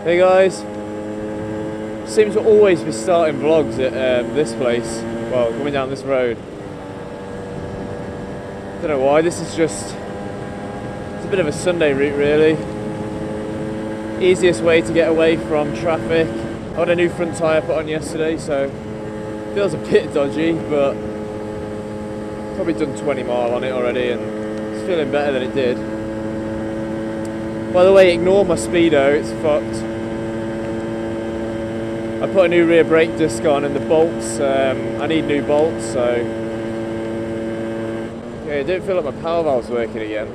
Hey guys, seem to always be starting vlogs at this place, well, coming down this road. Don't know why, it's a bit of a Sunday route really. Easiest way to get away from traffic. I had a new front tyre put on yesterday, so it feels a bit dodgy, but probably done 20 mile on it already and it's feeling better than it did. By the way, ignore my speedo, it's fucked. I put a new rear brake disc on and the bolts, I need new bolts, so yeah, I don't feel like my power valve's working again.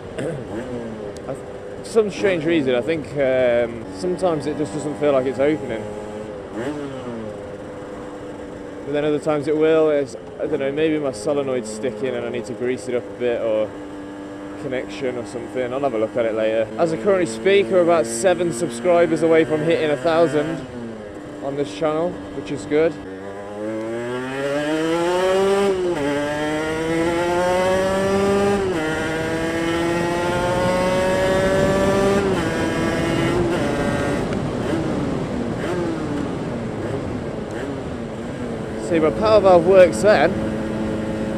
For some strange reason, I think sometimes it just doesn't feel like it's opening. But then other times it will. I don't know, maybe my solenoid's sticking and I need to grease it up a bit, or connection or something. I'll have a look at it later. As I currently speak, we're about 7 subscribers away from hitting 1,000 on this channel, which is good. See, my power valve works then,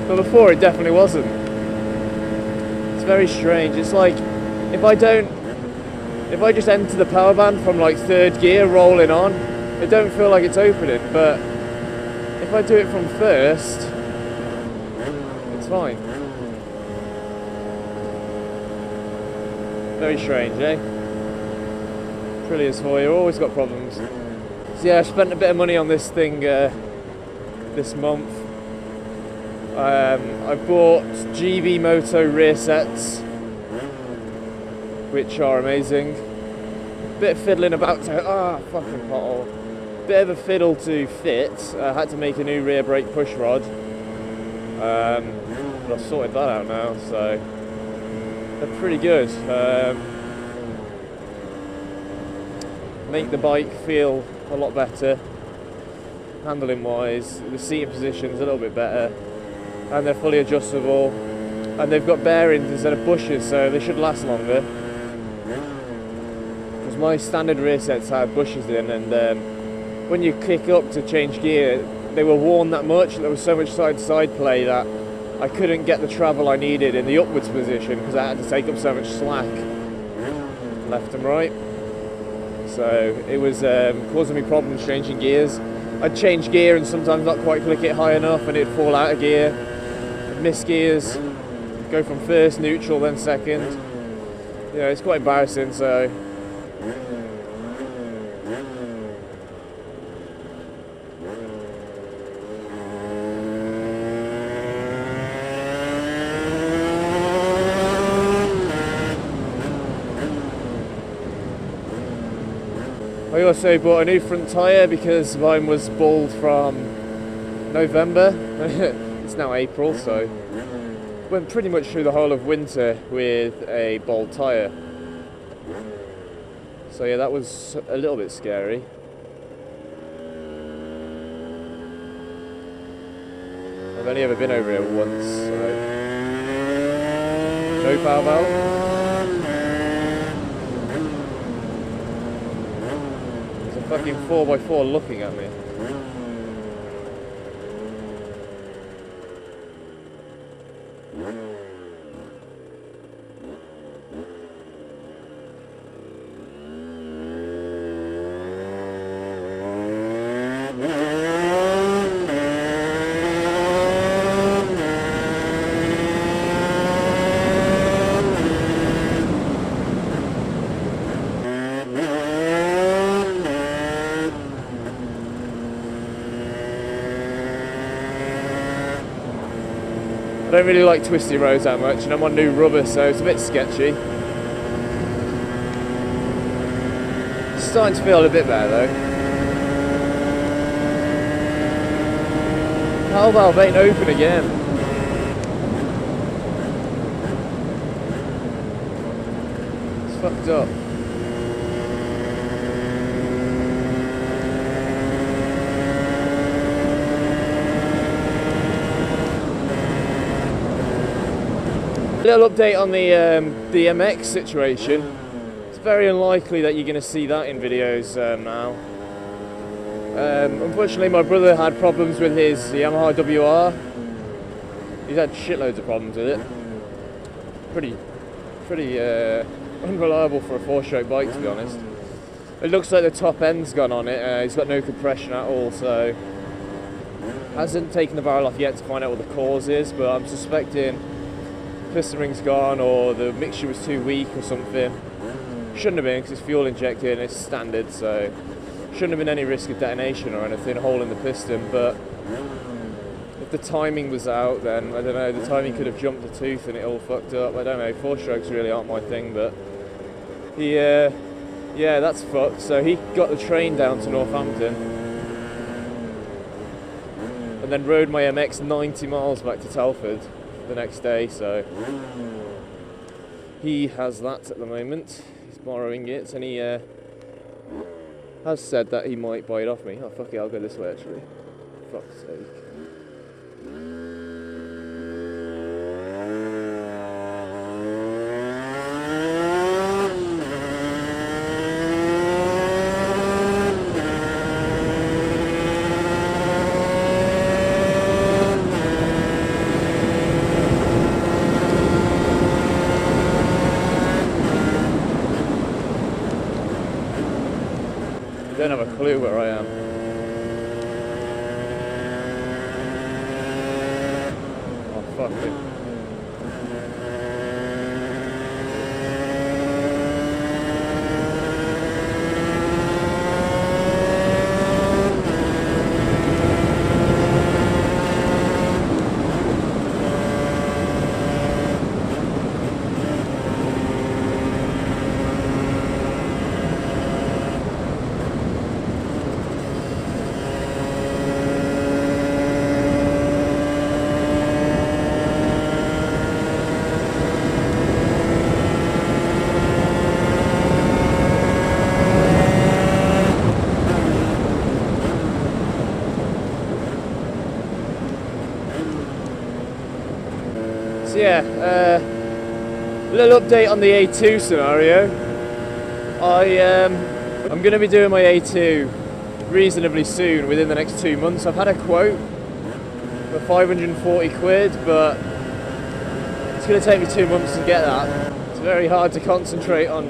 but before it definitely wasn't. It's very strange. It's like if I just enter the power band from like 3rd gear rolling on, it don't feel like it's opening, but if I do it from 1st, it's fine. Very strange, eh? Trillius for you, always got problems. So yeah, I spent a bit of money on this thing this month. I bought GB Moto rear sets, which are amazing. Bit of fiddling about to, fucking pothole. Bit of a fiddle to fit. I had to make a new rear brake push rod. But I've sorted that out now, so they're pretty good. Make the bike feel a lot better. Handling wise, the seating position's a little bit better, and they're fully adjustable, and they've got bearings instead of bushes, so they should last longer. Because my standard rear sets had bushes in, and when you kick up to change gear, they were worn that much. There was so much side-to-side play that I couldn't get the travel I needed in the upwards position because I had to take up so much slack left and right. So it was causing me problems changing gears. I'd change gear and sometimes not quite click it high enough and it'd fall out of gear. I'd miss gears, go from 1st, neutral, then 2nd. You know, it's quite embarrassing, so. I also bought a new front tyre because mine was bald from November. It's now April, so went pretty much through the whole of winter with a bald tyre. So yeah, that was a little bit scary. I've only ever been over here once, so no power valve. Fucking 4x4 looking at me. I don't really like twisty roads that much, and I'm on new rubber, so it's a bit sketchy. It's starting to feel a bit better though. Power valve ain't open again. It's fucked up. Little update on the MX situation. It's very unlikely that you're going to see that in videos now. Unfortunately, my brother had problems with his Yamaha WR. He's had shitloads of problems with it. Pretty unreliable for a 4-stroke bike, to be honest. It looks like the top end's gone on it. It's got no compression at all, so hasn't taken the barrel off yet to find out what the cause is, but I'm suspecting piston ring's gone or the mixture was too weak or something. Shouldn't have been, because it's fuel injected and it's standard, so shouldn't have been any risk of detonation or anything, a hole in the piston. But if the timing was out, then I don't know, the timing could have jumped the tooth and it all fucked up. I don't know, 4-strokes really aren't my thing, but yeah, that's fucked. So he got the train down to Northampton and then rode my MX 90 miles back to Telford the next day, so he has that at the moment. He's borrowing it, and he has said that he might buy it off me. Oh fuck it, I'll go this way actually. Fuck's sake. I don't have a clue where I am. Oh fuck it. So yeah, a little update on the A2 scenario. I'm going to be doing my A2 reasonably soon, within the next 2 months. I've had a quote for 540 quid, but it's going to take me 2 months to get that. It's very hard to concentrate on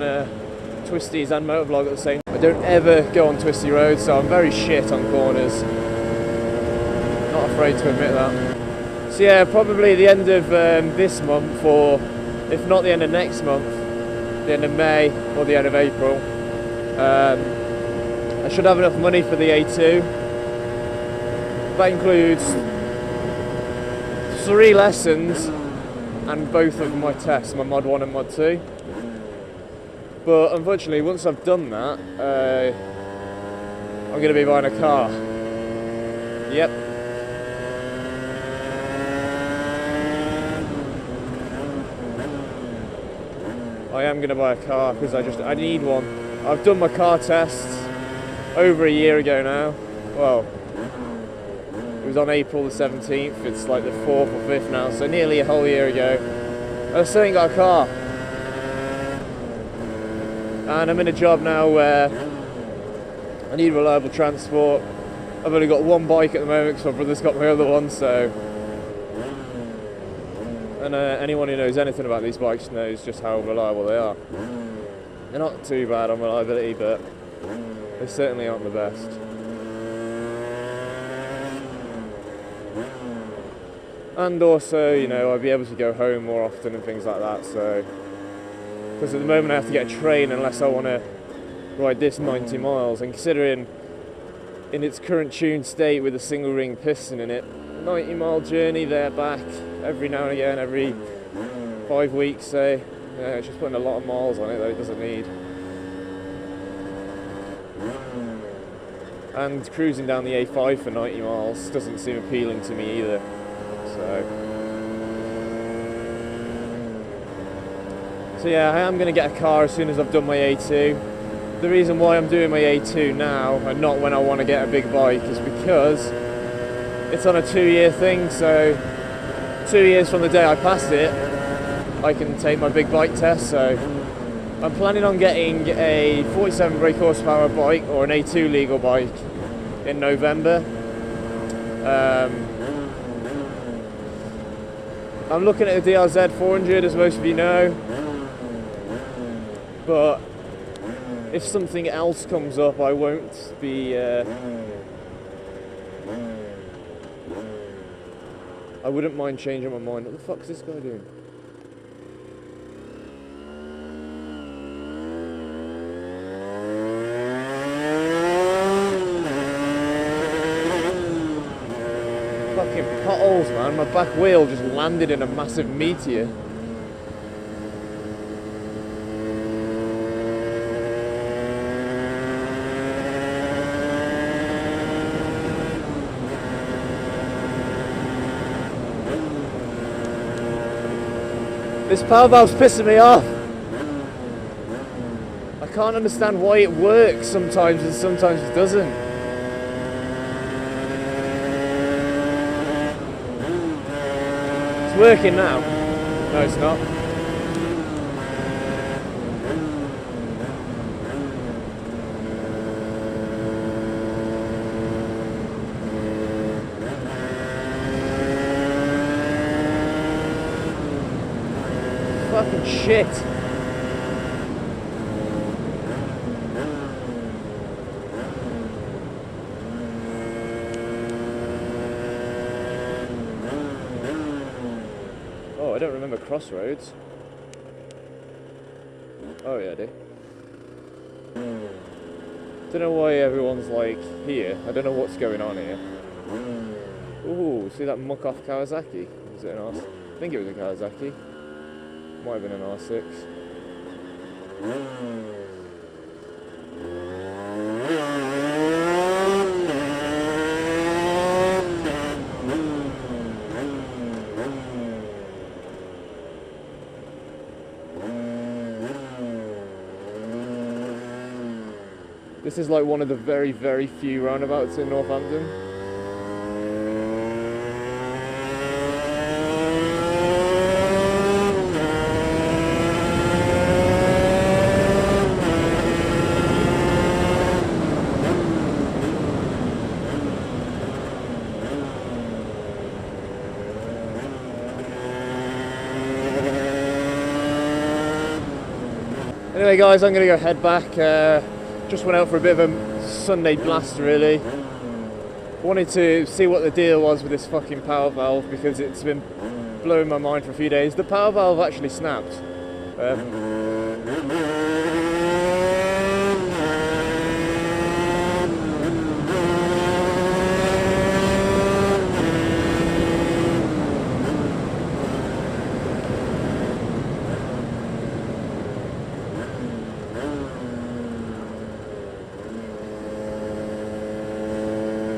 twisties and motovlog at the same time. I don't ever go on twisty roads, so I'm very shit on corners. Not afraid to admit that. So yeah, probably the end of this month, or if not the end of next month, the end of May or the end of April, I should have enough money for the A2. That includes 3 lessons and both of my tests, my Mod 1 and Mod 2. But unfortunately, once I've done that, I'm going to be buying a car. Yep. I am going to buy a car because I need one. I've done my car tests over a year ago now. Well, it was on April the 17th. It's like the 4th or 5th now, so nearly a whole year ago. I still ain't got a car. And I'm in a job now where I need reliable transport. I've only got one bike at the moment because my brother's got my other one, so... And anyone who knows anything about these bikes knows just how reliable they are. They're not too bad on reliability, but they certainly aren't the best. And also, you know, I'll be able to go home more often and things like that, so... Because at the moment I have to get a train unless I want to ride this 90 miles, and considering in its current tuned state with a single ring piston in it, 90-mile journey there back every now and again, every 5 weeks, say. Yeah, it's just putting a lot of miles on it that it doesn't need. And cruising down the A5 for 90 miles doesn't seem appealing to me either. So yeah, I am going to get a car as soon as I've done my A2. The reason why I'm doing my A2 now and not when I want to get a big bike is because it's on a 2-year thing, so 2 years from the day I pass it, I can take my big bike test, so I'm planning on getting a 47 brake horsepower bike or an A2 legal bike in November. I'm looking at the DRZ 400, as most of you know, but if something else comes up, I won't be. I wouldn't mind changing my mind. What the fuck is this guy doing? Fucking potholes, man. My back wheel just landed in a massive meteor. This power valve's pissing me off. I can't understand why it works sometimes and sometimes it doesn't. It's working now. No, it's not. Fucking shit. Oh, I don't remember crossroads. Oh yeah, I do. Don't know why everyone's like here. I don't know what's going on here. Ooh, see that muck off Kawasaki? Was it an R6? I think it was a Kawasaki. Might have been an R6. This is like one of the very, very few roundabouts in Northampton. Anyway guys, I'm going to go head back. Just went out for a bit of a Sunday blast really. Wanted to see what the deal was with this fucking power valve because it's been blowing my mind for a few days. The power valve actually snapped.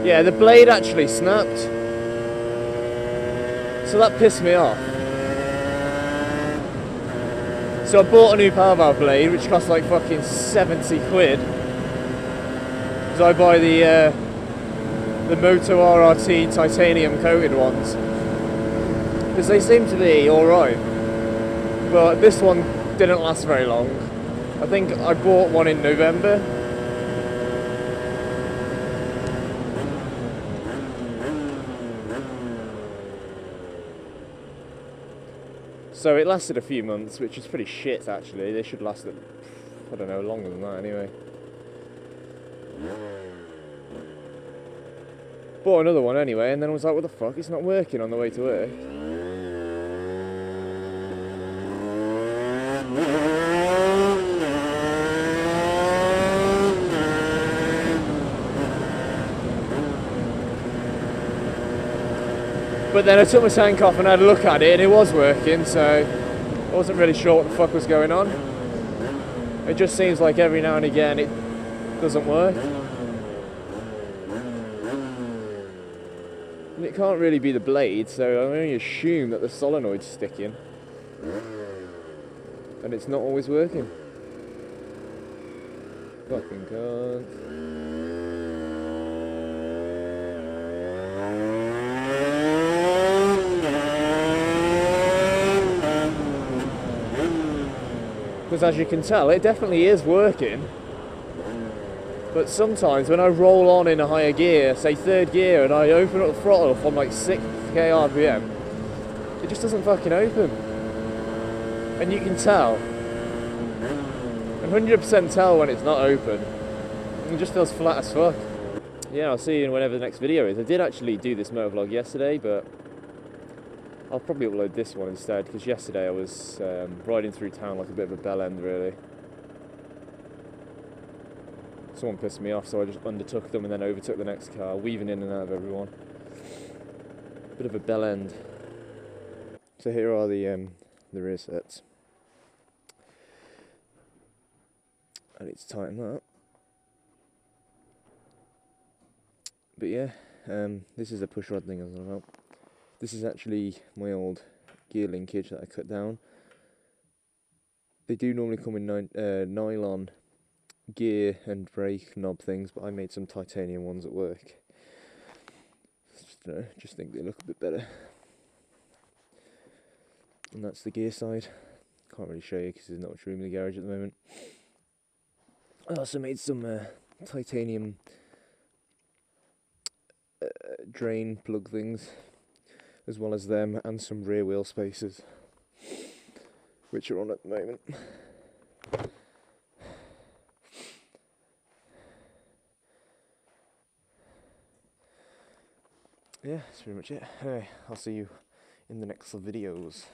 Yeah, the blade actually snapped. So that pissed me off. So I bought a new power valve blade, which cost like fucking 70 quid. Because I buy the Moto RRT titanium coated ones. Because they seem to be alright. But this one didn't last very long. I think I bought one in November. So it lasted a few months, which is pretty shit actually. They should last, I don't know, longer than that anyway. Bought another one anyway, and then I was like, what the fuck, it's not working on the way to work. But then I took my tank off and had a look at it and it was working, so I wasn't really sure what the fuck was going on. It just seems like every now and again it doesn't work. And it can't really be the blade, so I only assume that the solenoid's sticking. And it's not always working. Fucking can't. because as you can tell, it definitely is working. But sometimes when I roll on in a higher gear, say third gear, and I open up the throttle from like 6k RPM, it just doesn't fucking open. And you can tell, 100% tell when it's not open. It just feels flat as fuck. Yeah, I'll see you in whenever the next video is. I did actually do this motovlog yesterday, but I'll probably upload this one instead, because yesterday I was riding through town like a bit of a bell end, really. Someone pissed me off, so I just undertook them and then overtook the next car, weaving in and out of everyone. Bit of a bell end. So here are the rear sets. I need to tighten that. But yeah, this is a push rod thing I was on about. This is actually my old gear linkage that I cut down. They do normally come in nylon gear and brake knob things, but I made some titanium ones at work. Just think they look a bit better. And that's the gear side. Can't really show you because there's not much room in the garage at the moment. I also made some titanium drain plug things, as well as them, and some rear wheel spacers, which are on at the moment. Yeah, that's pretty much it. Anyway, I'll see you in the next videos.